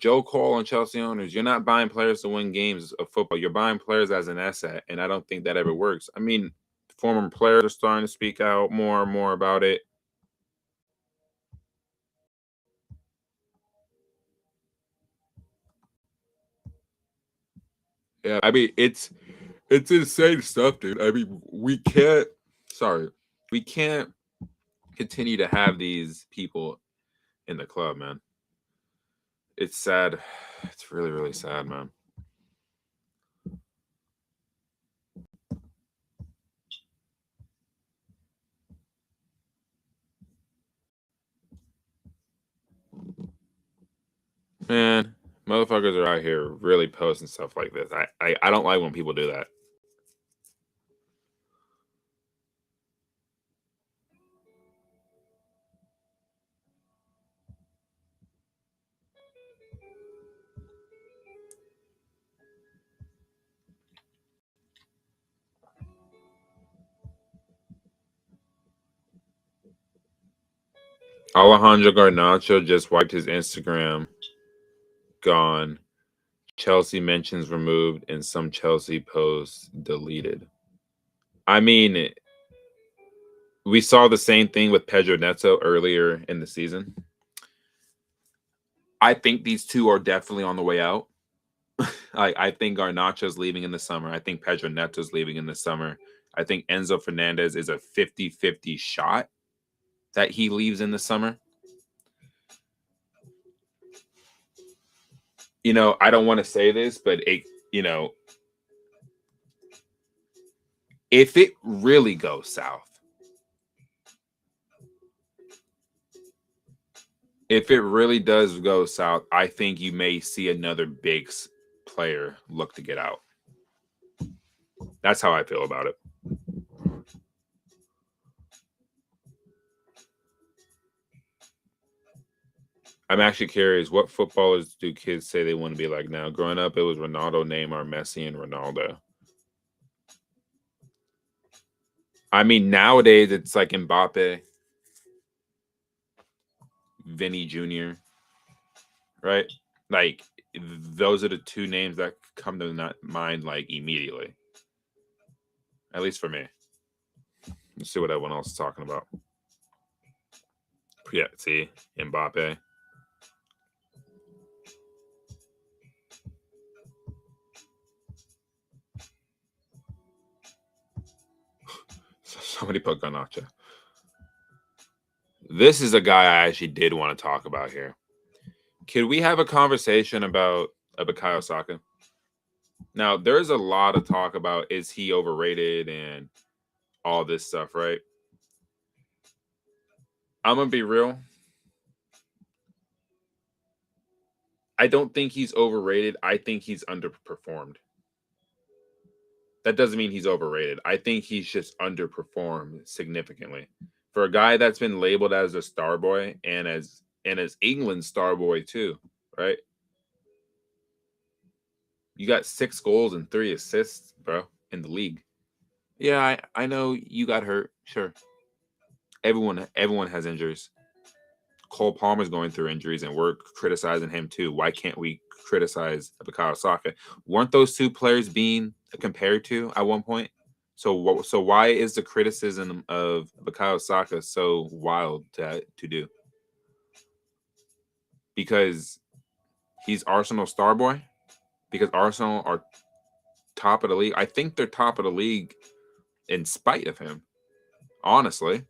Joe Cole and Chelsea owners, you're not buying players to win games of football. You're buying players as an asset, and I don't think that ever works. I mean, former players are starting to speak out more and more about it. Yeah, I mean, it's insane stuff, dude. I mean, we can't continue to have these people in the club, man. It's sad. It's really, really sad, man. Man, motherfuckers are out here really posting stuff like this. I don't like when people do that. Alejandro Garnacho just wiped his Instagram. Gone. Chelsea mentions removed and some Chelsea posts deleted. I mean, We saw the same thing with Pedro Neto earlier in the season. I think these two are definitely on the way out. I think Garnacho's leaving in the summer. I think Pedro Neto's leaving in the summer. I think Enzo Fernandez is a 50-50 shot that he leaves in the summer. I don't want to say this, but if it really goes south, if it really does go south, I think you may see another big player look to get out. That's how I feel about it. I'm actually curious, what footballers do kids say they want to be like now? Growing up, it was Ronaldo, Neymar, Messi, and Ronaldo. I mean, nowadays it's like Mbappe, Vinny Jr., right? Like, those are the two names that come to mind like immediately. At least for me. Let's see what everyone else is talking about. Yeah, see, Mbappe. Somebody put Garnacho. This is a guy I actually did want to talk about here. Could we have a conversation about Bukayo Saka? Now, there's a lot of talk about is he overrated and all this stuff, right? I'm going to be real. I don't think he's overrated. I think he's underperformed. That doesn't mean he's overrated. I think he's just underperformed significantly. For a guy that's been labeled as a star boy and as England's star boy too, right? You got 6 goals and 3 assists, bro, in the league. Yeah, I know you got hurt. Sure. Everyone has injuries. Cole Palmer's going through injuries, and we're criticizing him too. Why can't we criticize Bukayo Saka? Weren't those two players being compared to at one point? So why is the criticism of Bukayo Saka so wild to do? Because he's Arsenal star boy? Because Arsenal are top of the league? I think they're top of the league in spite of him, honestly.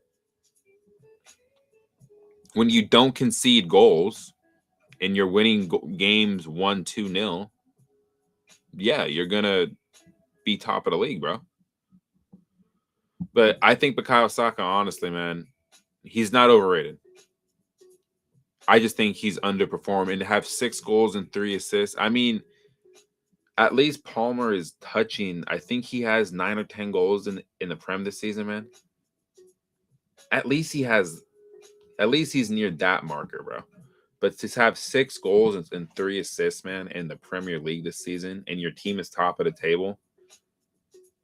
When you don't concede goals and you're winning games 1-2-0, yeah, you're going to be top of the league, bro. But I think Bukayo Saka, honestly, man, he's not overrated. I just think he's underperformed. And to have 6 goals and 3 assists, I mean, at least Palmer is touching. I think he has 9 or 10 goals in the Prem this season, man. At least he's near that marker, bro. But to have 6 goals and 3 assists, man, in the Premier League this season, and your team is top of the table,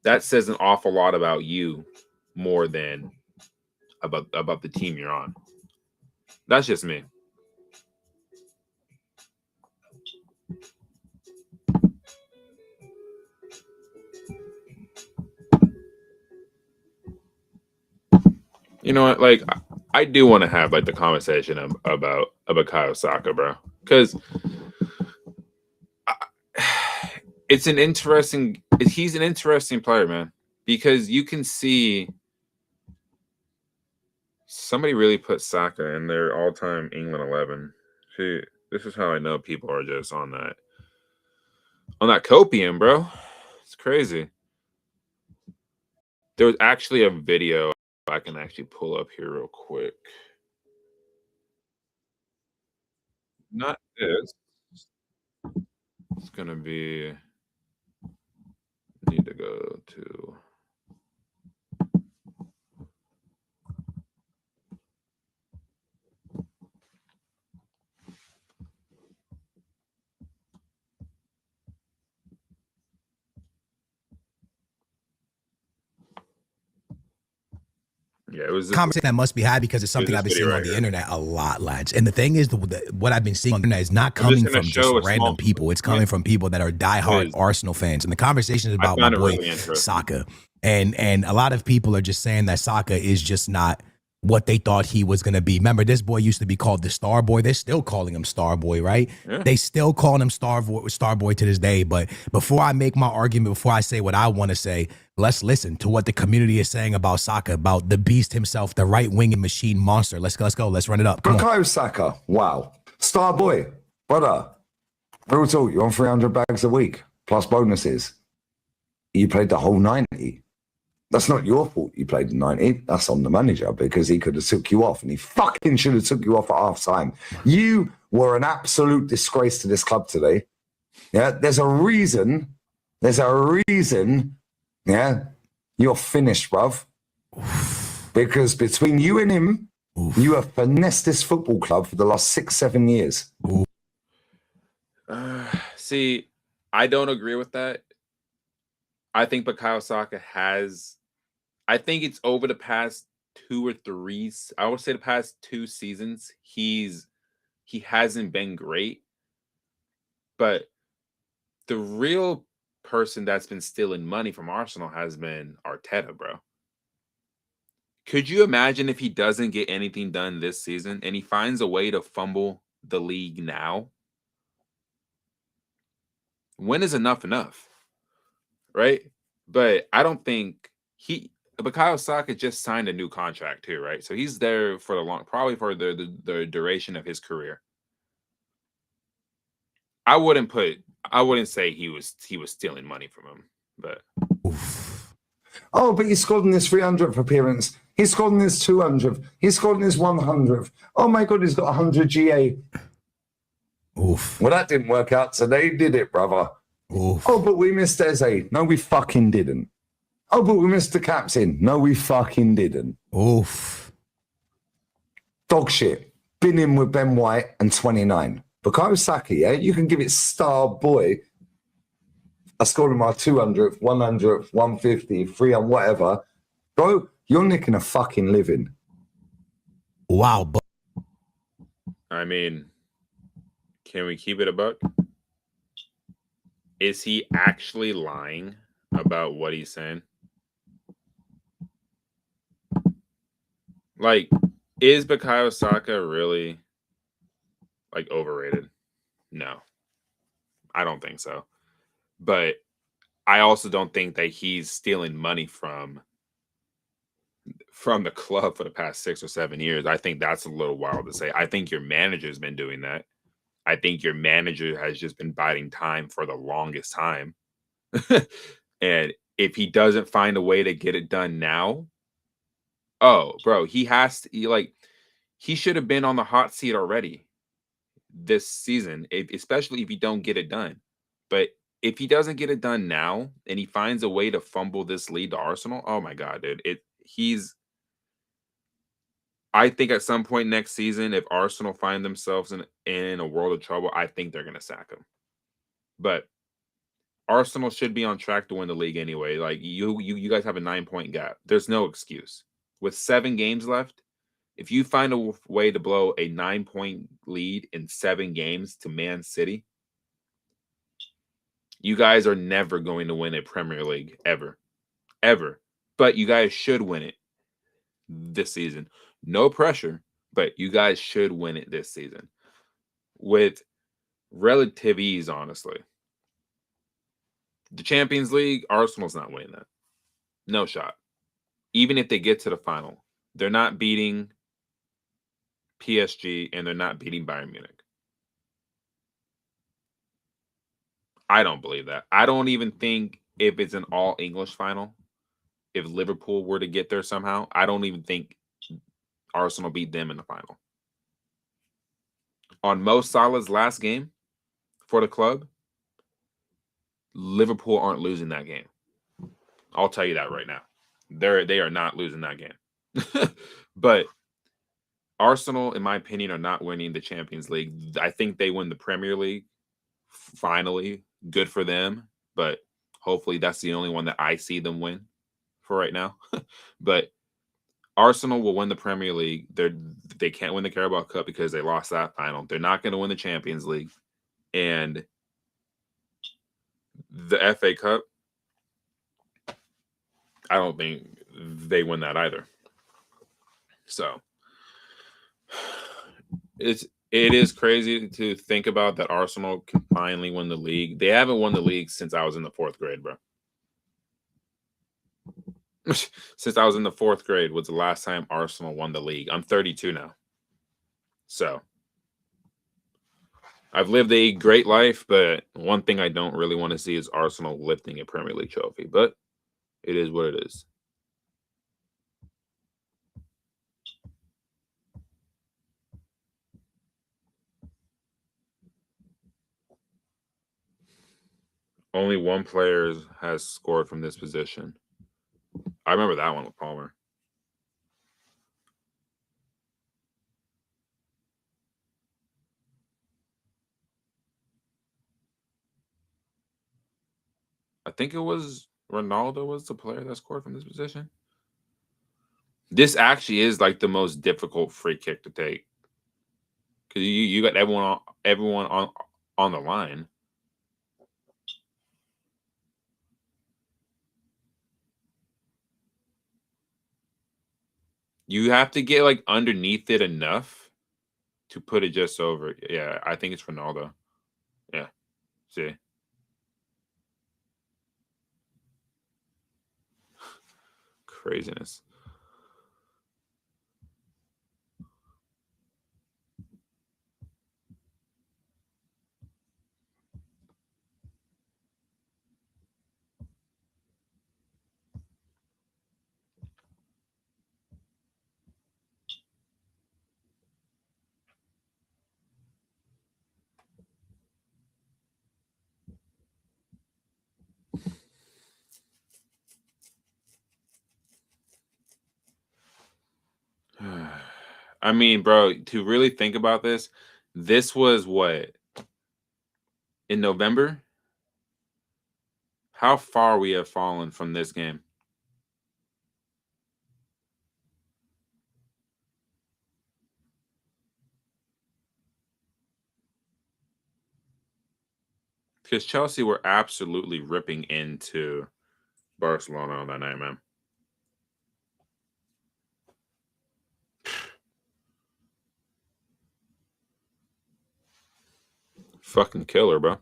that says an awful lot about you more than about the team you're on. That's just me. You know what? Like, I do want to have like the conversation about Bukayo Saka, bro, because he's an interesting player, man, because you can see somebody really put Saka in their all-time England 11. See, this is how I know people are just on that copium, bro. It's crazy. There was actually a video I can actually pull up here real quick. Not this. It's gonna be. Need to go to. Yeah, it was conversation that must be had because it's something I've been seeing on the internet a lot, lads. And the thing is, what I've been seeing on the internet is not coming from just random people. It's coming from people that are diehard Arsenal fans. And the conversation is about my boy Saka. And a lot of people are just saying that Saka is just not what they thought he was going to be. Remember, this boy used to be called the Star Boy. They're still calling him Star Boy, right? Yeah. They still calling him Star Boy to this day. But before I make my argument, before I say what I want to say, let's listen to what the community is saying about Saka, about the beast himself, the right-winging machine monster. Let's go. Let's run it up. Bukayo Saka, wow. Star Boy, brother. Real talk, you're on 300 bags a week, plus bonuses. You played the whole 90. That's not your fault you played the 90. That's on the manager because he could have took you off and he fucking should have took you off at half time. You were an absolute disgrace to this club today. Yeah, there's a reason. Yeah, you're finished, bruv. Because between you and him, you have finessed this football club for the last 6-7 years. See, I don't agree with that. I think Bukayo Saka I think it's over the past 2 or 3. I would say the past 2 seasons, he hasn't been great. But the real person that's been stealing money from Arsenal has been Arteta, bro. Could you imagine if he doesn't get anything done this season and he finds a way to fumble the league now? When is enough? Right? But I don't think Bukayo Saka just signed a new contract too, right? So he's there for probably for the duration of his career. I wouldn't say he was stealing money from him, but oh, but he scored in his 300th appearance. He scored in his 200th. He scored in his 100th. Oh my God, he's got 100 GA. Oof. Well, that didn't work out, so they did it, brother. Oof. Oh, but we missed Eze. No, we fucking didn't. Oh, but we missed the captain. No, we fucking didn't. Oof. Dog shit. Been in with Ben White and 29. Bukayo Saka, yeah, you can give it Star Boy. I scored in my 200th, 100th, 150, 300, whatever. Bro, you're nicking a fucking living. Wow. But I mean, can we keep it a buck? Is he actually lying about what he's saying? Like, is Bukayo Saka really overrated? No, I don't think so. But I also don't think that he's stealing money from the club for the past 6 or 7 years. I think that's a little wild to say. I think your manager's been doing that. I think your manager has just been biding time for the longest time. And if he doesn't find a way to get it done now, oh, bro, he should have been on the hot seat already this season, especially if you don't get it done. But if he doesn't get it done now and he finds a way to fumble this lead to Arsenal, oh my God, dude. I think at some point next season, if Arsenal find themselves in a world of trouble, I think they're going to sack him. But Arsenal should be on track to win the league anyway. Like you guys have a 9-point gap. There's no excuse. With 7 games left, if you find a way to blow a 9-point lead in 7 games to Man City, you guys are never going to win a Premier League ever. But you guys should win it this season. No pressure, but you guys should win it this season with relative ease, honestly. The Champions League, Arsenal's not winning that. No shot. Even if they get to the final, they're not beating PSG and they're not beating Bayern Munich. I don't believe that. I don't even think if it's an all-English final, if Liverpool were to get there somehow, I don't even think Arsenal beat them in the final. On Mo Salah's last game for the club, Liverpool aren't losing that game. I'll tell you that right now. They are not losing that game. But Arsenal, in my opinion, are not winning the Champions League. I think they win the Premier League finally. Good for them. But hopefully that's the only one that I see them win for right now. But Arsenal will win the Premier League. They can't win the Carabao Cup because they lost that final. They're not going to win the Champions League. And the FA Cup, I don't think they win that either. So it is crazy to think about that Arsenal can finally win the league. They haven't won the league since I was in the 4th grade, bro. Since I was in the 4th grade was the last time Arsenal won the league. I'm 32 now. So I've lived a great life, but one thing I don't really want to see is Arsenal lifting a Premier League trophy. But it is what it is. Only one player has scored from this position. I remember that one with Palmer. I think it was Ronaldo was the player that scored from this position. This actually is like the most difficult free kick to take because you got everyone on the line. You have to get like underneath it enough to put it just over. Yeah, I think it's Ronaldo. Yeah, see. Craziness. I mean, bro, to really think about this was what? In November? How far we have fallen from this game. Because Chelsea were absolutely ripping into Barcelona on that night, man. Fucking killer, bro.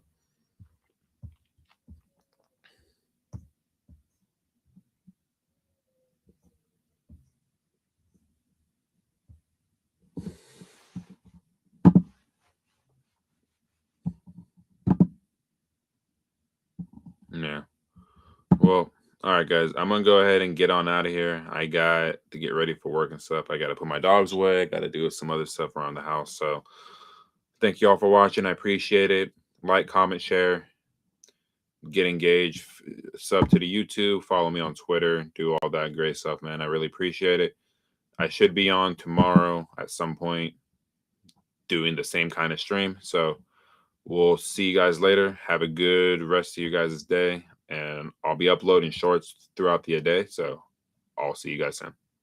Yeah. Well, all right, guys. I'm gonna go ahead and get on out of here. I got to get ready for work and stuff. I got to put my dogs away. I got to do some other stuff around the house. So, thank you all for watching. I appreciate it. Like, comment, share, get engaged. Sub to the YouTube. Follow me on Twitter. Do all that great stuff, man. I really appreciate it. I should be on tomorrow at some point doing the same kind of stream. So, we'll see you guys later. Have a good rest of you guys' day. And I'll be uploading shorts throughout the day. So I'll see you guys soon.